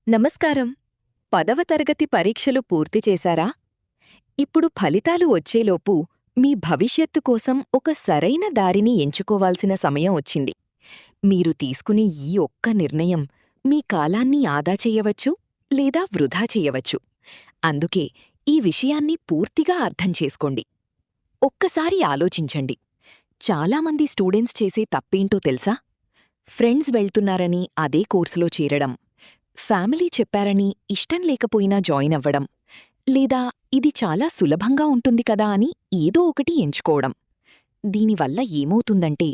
నమస్కారం. 10వ తరగతి పరీక్షలు పూర్తి చేశారా? ఇప్పుడు ఫలితాలు వచ్చేలోపు మీ భవిష్యత్తు కోసం ఒక సరైన దారిని ఎంచుకోవాల్సిన సమయం వచ్చింది. మీరు తీసుకునే ఈ ఒక్క నిర్ణయం మీ కాలాన్ని ఆదా చెయ్యవచ్చు లేదా వృధా చెయ్యవచ్చు. అందుకే ఈ విషయాన్ని పూర్తిగా అర్థం చేసుకోండి. ఒక్కసారి ఆలోచించండి. చాలామంది స్టూడెంట్స్ చేసే తప్పేంటో తెలుసా? ఫ్రెండ్స్ వెళ్తున్నారని అదే కోర్సులో చేరడం, ఫ్యామిలీ చెప్పారని ఇష్టం లేకపోయినా జాయిన్ అవ్వడం, లేదా ఇది చాలా సులభంగా ఉంటుంది కదా అని ఏదో ఒకటి ఎంచుకోవడం. దీనివల్ల ఏమవుతుందంటే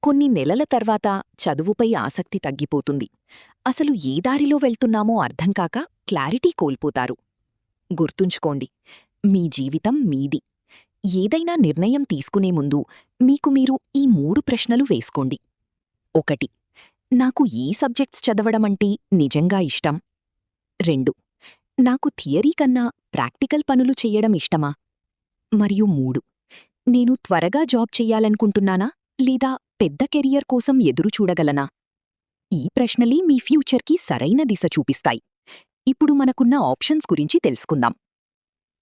కొన్ని నెలల తర్వాత చదువుపై ఆసక్తి తగ్గిపోతుంది. అసలు ఏ దారిలో వెళ్తున్నామో అర్థంకాక క్లారిటీ కోల్పోతారు. గుర్తుంచుకోండి, మీ జీవితం మీది. ఏదైనా నిర్ణయం తీసుకునే ముందు మీకు మీరు ఈ 3 ప్రశ్నలు వేసుకోండి. 1. నాకు ఈ సబ్జెక్ట్స్ చదవడమంటే నిజంగా ఇష్టం? 2. నాకు థియరీ కన్నా ప్రాక్టికల్ పనులు చెయ్యడం ఇష్టమా? మరియు 3. నేను త్వరగా జాబ్ చెయ్యాలనుకుంటున్నానా లేదా పెద్ద కెరియర్ కోసం ఎదురుచూడగలనా? ఈ ప్రశ్నలే మీ ఫ్యూచర్కి సరైన దిశ చూపిస్తాయి. ఇప్పుడు మనకున్న ఆప్షన్స్ గురించి తెలుసుకుందాం.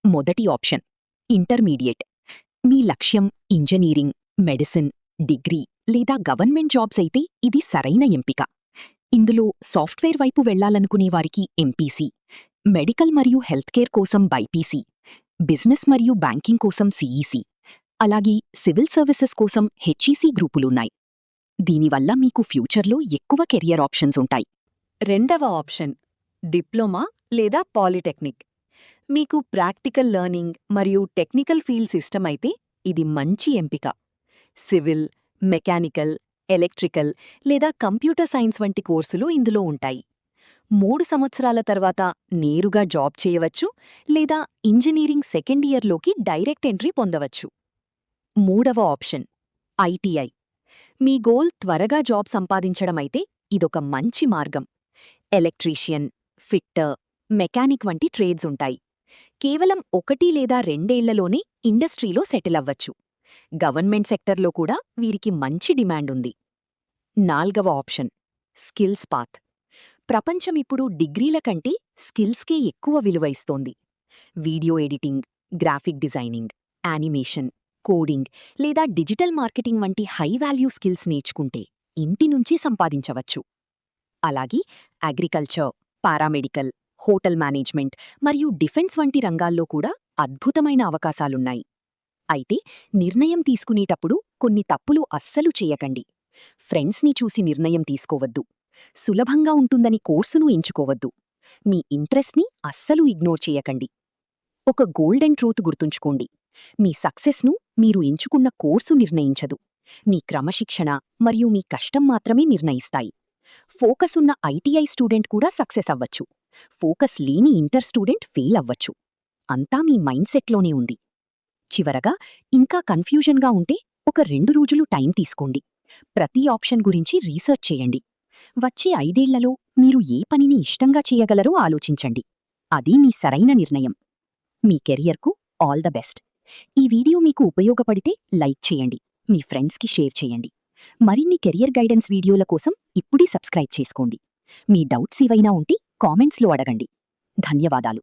మొదటి ఆప్షన్ ఇంటర్మీడియట్. మీ లక్ష్యం ఇంజనీరింగ్, మెడిసిన్, డిగ్రీ లేదా గవర్నమెంట్ జాబ్స్ అయితే ఇది సరైన ఎంపిక. ఇందులో సాఫ్ట్వేర్ వైపు వెళ్లాలనుకునేవారికి ఎంపీసీ, మెడికల్ మరియు హెల్త్ కేర్ కోసం బైపీసీ, బిజినెస్ మరియు బ్యాంకింగ్ కోసం సీఈసీ, అలాగే సివిల్ సర్వీసెస్ కోసం హెచ్ఈసీ గ్రూపులున్నాయి. దీనివల్ల మీకు ఫ్యూచర్లో ఎక్కువ కెరియర్ ఆప్షన్స్ ఉంటాయి. రెండవ ఆప్షన్ డిప్లొమా లేదా పాలిటెక్నిక్. మీకు ప్రాక్టికల్ లెర్నింగ్ మరియు టెక్నికల్ ఫీల్డ్స్ ఇష్టమైతే ఇది మంచి ఎంపిక. సివిల్, మెకానికల్, ఎలక్ట్రికల్ లేదా కంప్యూటర్ సైన్స్ వంటి కోర్సులు ఇందులో ఉంటాయి. 3 సంవత్సరాల తర్వాత నేరుగా జాబ్ చేయవచ్చు లేదా ఇంజనీరింగ్ సెకండ్ ఇయర్లోకి డైరెక్ట్ ఎంట్రీ పొందవచ్చు. మూడవ ఆప్షన్ ఐటీఐ. మీ గోల్ త్వరగా జాబ్ సంపాదించడమైతే ఇదొక మంచి మార్గం. ఎలక్ట్రీషియన్, ఫిట్టర్, మెకానిక్ వంటి ట్రేడ్స్ ఉంటాయి. కేవలం 1 లేదా 2 ఏళ్లలోనే ఇండస్ట్రీలో సెటిల్ అవ్వచ్చు. గవర్నమెంట్ సెక్టర్లో కూడా వీరికి మంచి డిమాండ్ ఉంది. నాల్గవ ఆప్షన్ స్కిల్స్ పాత్. ప్రపంచమిప్పుడు డిగ్రీల కంటే స్కిల్స్కే ఎక్కువ విలువ ఇస్తోంది. Video editing, graphic designing, animation, coding లేదా డిజిటల్ మార్కెటింగ్ వంటి హై వాల్యూ స్కిల్స్ నేర్చుకుంటే ఇంటి నుంచి సంపాదించవచ్చు. అలాగే అగ్రికల్చర్, పారామెడికల్, హోటల్ మేనేజ్మెంట్ మరియు డిఫెన్స్ వంటి రంగాల్లో కూడా అద్భుతమైన అవకాశాలున్నాయి. అయితే నిర్ణయం తీసుకునేటప్పుడు కొన్ని తప్పులు అస్సలు చేయకండి. ఫ్రెండ్స్ని చూసి నిర్ణయం తీసుకోవద్దు. సులభంగా ఉంటుందని కోర్సును ఎంచుకోవద్దు. మీ ఇంట్రెస్ట్ని అస్సలు ఇగ్నోర్ చేయకండి. ఒక గోల్డెన్ ట్రూత్ గుర్తుంచుకోండి. మీ సక్సెస్ను మీరు ఎంచుకున్న కోర్సు నిర్ణయించదు. మీ క్రమశిక్షణ మరియు మీ కష్టం మాత్రమే నిర్ణయిస్తాయి. ఫోకస్ ఉన్న ఐటీఐ స్టూడెంట్ కూడా సక్సెస్ అవ్వచ్చు. ఫోకస్ లేని ఇంటర్ స్టూడెంట్ ఫెయిల్ అవ్వచ్చు. అంతా మీ మైండ్ సెట్లోనే ఉంది. చివరగా ఇంకా కన్ఫ్యూజన్గా ఉంటే ఒక 2 రోజులు టైం తీసుకోండి. ప్రతి ఆప్షన్ గురించి రీసెర్చ్ చేయండి. వచ్చే 5 ఏళ్లలో మీరు ఏ పనిని ఇష్టంగా చేయగలరో ఆలోచించండి. అది మీ సరైన నిర్ణయం. మీ కెరియర్కు ఆల్ ద బెస్ట్. ఈ వీడియో మీకు ఉపయోగపడితే లైక్ చేయండి, మీ ఫ్రెండ్స్కి షేర్ చేయండి. మరిన్ని కెరియర్ గైడెన్స్ వీడియోల కోసం ఇప్పుడే సబ్స్క్రైబ్ చేసుకోండి. మీ డౌట్స్ ఏవైనా ఉంటే కామెంట్స్లో అడగండి. ధన్యవాదాలు.